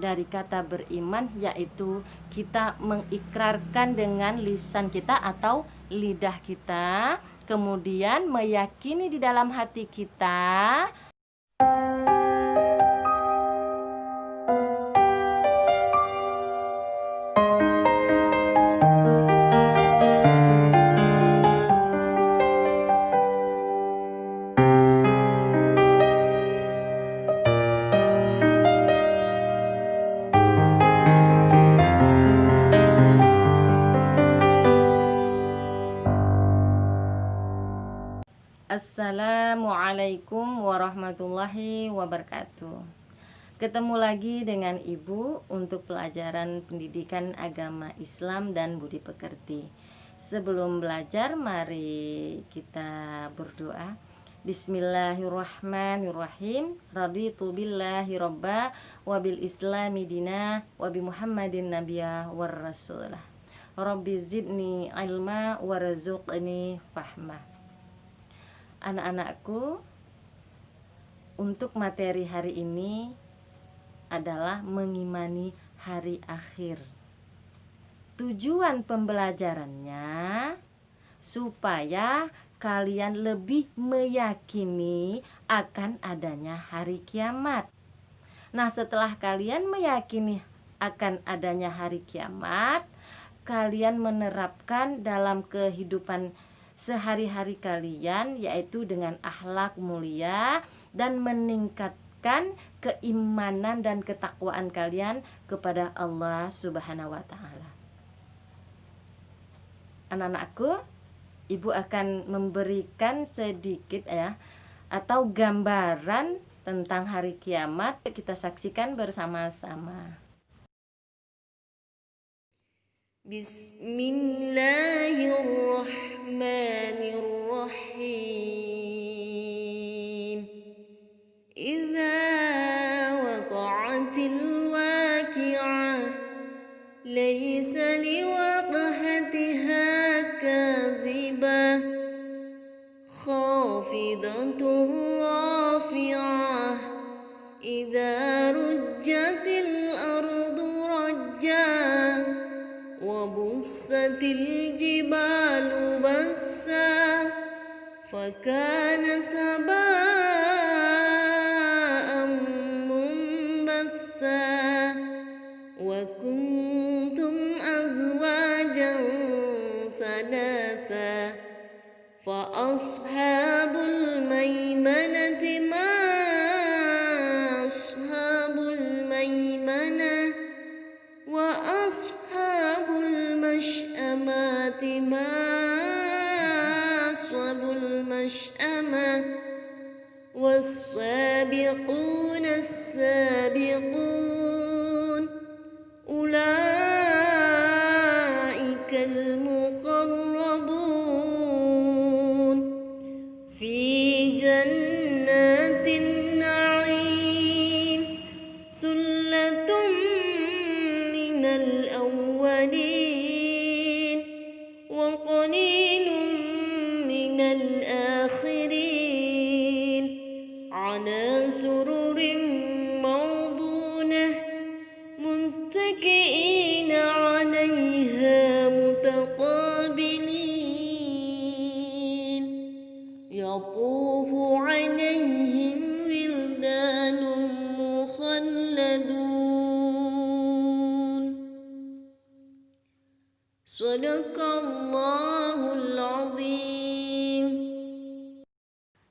dari kata beriman, yaitu kita mengikrarkan dengan lisan kita atau lidah kita, kemudian meyakini di dalam hati kita. Assalamualaikum warahmatullahi wabarakatuh. Ketemu lagi dengan Ibu untuk pelajaran pendidikan agama Islam dan budi pekerti. Sebelum belajar, mari kita berdoa. Bismillahirrahmanirrahim. Raditu billahi robba wa bil islami dina wa bi Muhammadin nabiyya war rasulah. Rabbi zidni ilma warzuqni fahma. Anak-anakku, untuk materi hari ini adalah mengimani hari akhir. Tujuan pembelajarannya supaya kalian lebih meyakini akan adanya hari kiamat. Nah, setelah kalian meyakini akan adanya hari kiamat, kalian menerapkan dalam kehidupan sehari-hari kalian, yaitu dengan akhlak mulia dan meningkatkan keimanan dan ketakwaan kalian kepada Allah Subhanahu wa taala. Anak-anakku, Ibu akan memberikan sedikit atau gambaran tentang hari kiamat. Kita saksikan bersama-sama. Bismillahirrahmanirrahim. Idza waqa'atil waqi'ah laysa liwaqhatiha kadhibah khafidatur rafi'ah idza rujjatil ardu rajjah wa bussatil jibalu bassa fakanat saba'an munbassa wa kuntum azwajan sadatha fa ashabul maimanati ma ashabul maimanah wa ashabul masy'amati ma ashabul masy'amah was-sabiquna as-sabiqun ulaikal muqarrabun fi jannatin na'im sullatun minal awwalin wa qalilun minal akhirin ala sururin mawdunah muttaki'ina 'alayha mutaqabilin yatufu 'alayhim wildanun mukhalladun. Sadaqallahul azim.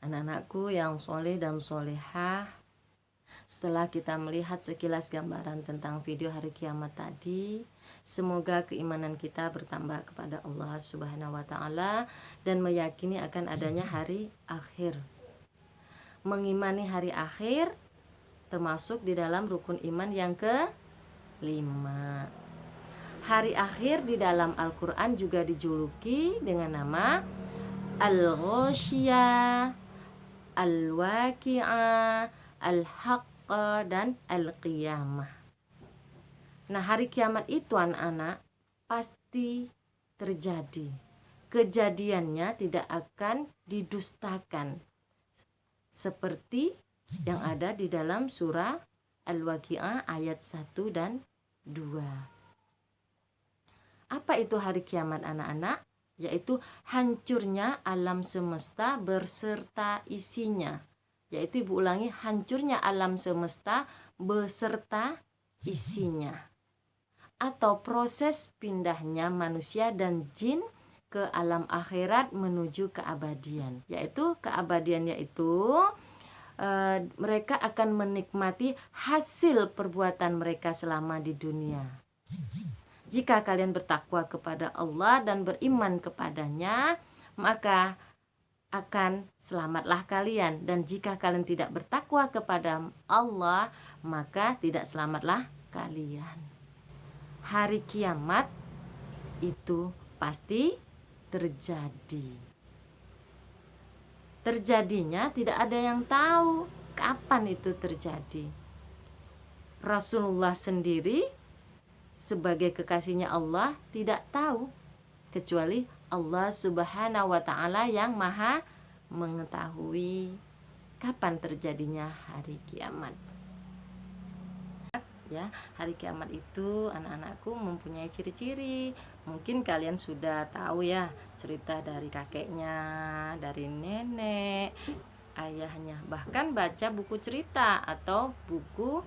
Anak-anakku yang soleh dan solehah, setelah kita melihat sekilas gambaran tentang video hari kiamat tadi, semoga keimanan kita bertambah kepada Allah Subhanahu wa taala dan meyakini akan adanya hari akhir. Mengimani hari akhir termasuk di dalam rukun iman yang ke-5. Hari akhir di dalam Al-Qur'an juga dijuluki dengan nama Al-Ghasyiyah, Al-Waqi'ah, Al-Haqqah, dan Al-Qiyamah. Nah, hari kiamat itu anak-anak pasti terjadi. Kejadiannya tidak akan didustakan. Seperti yang ada di dalam surah Al-Waqi'ah ayat 1 dan 2. Apa itu hari kiamat anak-anak? Yaitu hancurnya alam semesta berserta isinya. Yaitu ibu ulangi, hancurnya alam semesta beserta isinya. Atau proses pindahnya manusia dan jin ke alam akhirat menuju keabadian. Yaitu keabadian yaitu mereka akan menikmati hasil perbuatan mereka selama di dunia. Jika kalian bertakwa kepada Allah dan beriman kepadanya, maka akan selamatlah kalian. Dan jika kalian tidak bertakwa kepada Allah, maka tidak selamatlah kalian. Hari kiamat itu pasti terjadi. Terjadinya tidak ada yang tahu kapan itu terjadi. Rasulullah sendiri sebagai kekasihnya Allah tidak tahu, kecuali Allah Subhanahu wa Ta'ala yang Maha mengetahui kapan terjadinya hari kiamat. Ya, hari kiamat itu anak-anakku mempunyai ciri-ciri. Mungkin kalian sudah tahu ya, cerita dari kakeknya, dari nenek, ayahnya, bahkan baca buku cerita atau buku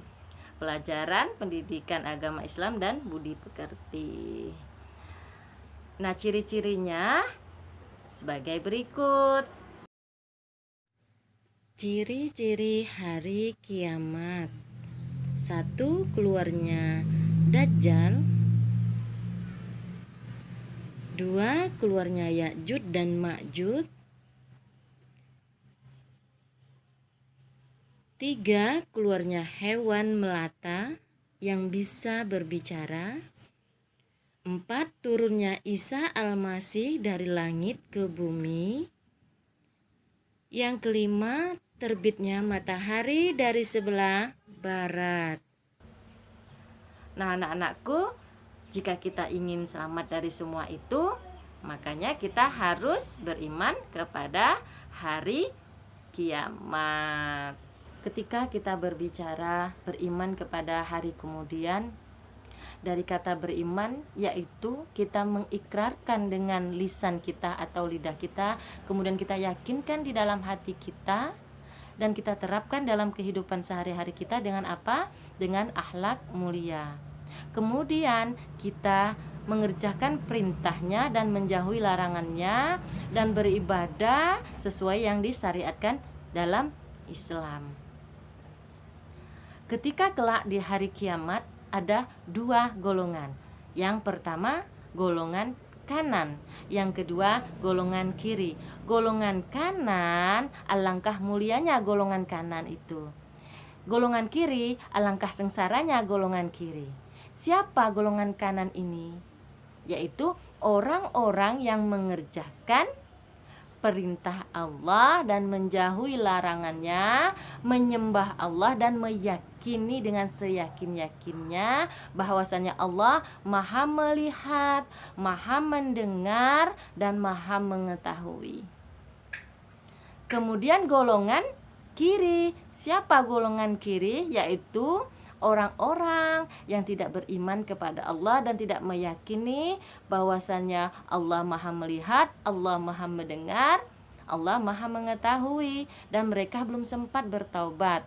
pelajaran pendidikan agama Islam dan budi pekerti. Nah, ciri-cirinya sebagai berikut. Ciri-ciri hari kiamat. 1. Keluarnya Dajjal. 2. Keluarnya Ya'juj dan Ma'juj. 3. Keluarnya hewan melata yang bisa berbicara. 4. Turunnya Isa Al-Masih dari langit ke bumi. Yang kelima, terbitnya matahari dari sebelah barat. Nah, anak-anakku, jika kita ingin selamat dari semua itu, makanya kita harus beriman kepada hari kiamat. Ketika kita berbicara beriman kepada hari kemudian, dari kata beriman yaitu kita mengikrarkan dengan lisan kita atau lidah kita, kemudian kita yakinkan di dalam hati kita, dan kita terapkan dalam kehidupan sehari-hari kita dengan apa? Dengan akhlak mulia. Kemudian kita mengerjakan perintahnya dan menjauhi larangannya, dan beribadah sesuai yang disyariatkan dalam Islam. Ketika kelak di hari kiamat ada 2 golongan. Yang pertama golongan kanan, yang kedua golongan kiri. Golongan kanan, alangkah mulianya golongan kanan itu. Golongan kiri, alangkah sengsaranya golongan kiri. Siapa golongan kanan ini? Yaitu orang-orang yang mengerjakan perintah Allah dan menjauhi larangannya, menyembah Allah dan meyakini dengan seyakin-yakinnya bahwasannya Allah Maha melihat, Maha mendengar, dan Maha mengetahui. Kemudian golongan kiri. Siapa golongan kiri? Yaitu orang-orang yang tidak beriman kepada Allah dan tidak meyakini bahwasannya Allah Maha melihat, Allah Maha mendengar, Allah Maha mengetahui, dan mereka belum sempat bertaubat.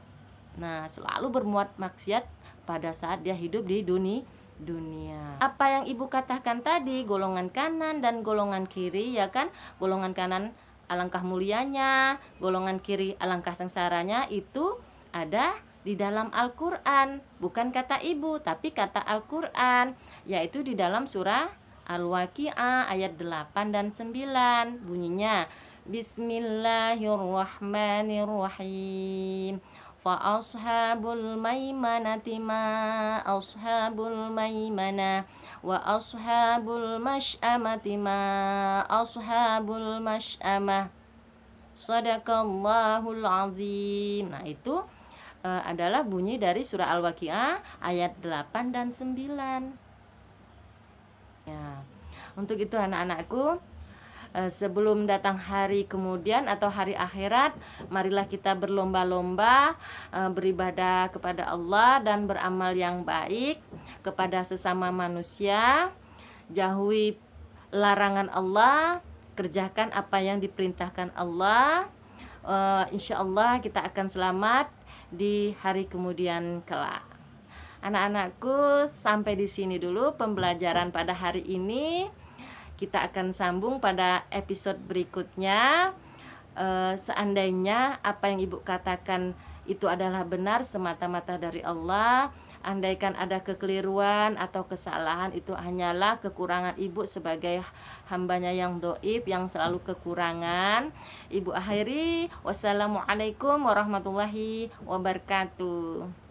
Nah, selalu berbuat maksiat pada saat dia hidup di dunia. Apa yang ibu katakan tadi, golongan kanan dan golongan kiri, ya kan? Golongan kanan alangkah mulianya, golongan kiri alangkah sengsaranya, itu ada di dalam Al-Quran. Bukan kata ibu, tapi kata Al-Quran, yaitu di dalam surah Al-Waqi'ah ayat 8 dan 9. Bunyinya, Bismillahirrahmanirrahim. Fa ashabul maimanati ma ashabul maimana wa ashabul masy'amati ma ashabul masy'amah. Shadaqallahul azim. Nah, itu adalah bunyi dari surah Al-Waqi'ah ayat 8 dan 9. Ya. Untuk itu anak-anakku, Sebelum datang hari kemudian atau hari akhirat, marilah kita berlomba-lomba beribadah kepada Allah dan beramal yang baik kepada sesama manusia. Jauhi larangan Allah, kerjakan apa yang diperintahkan Allah. Insya Allah kita akan selamat di hari kemudian kelak. Anak-anakku, sampai di sini dulu pembelajaran pada hari ini. Kita akan sambung pada episode berikutnya. Seandainya apa yang Ibu katakan itu adalah benar semata-mata dari Allah, andaikan ada kekeliruan atau kesalahan, itu hanyalah kekurangan Ibu sebagai hambanya yang doib, yang selalu kekurangan. Ibu akhiri, wassalamualaikum warahmatullahi wabarakatuh.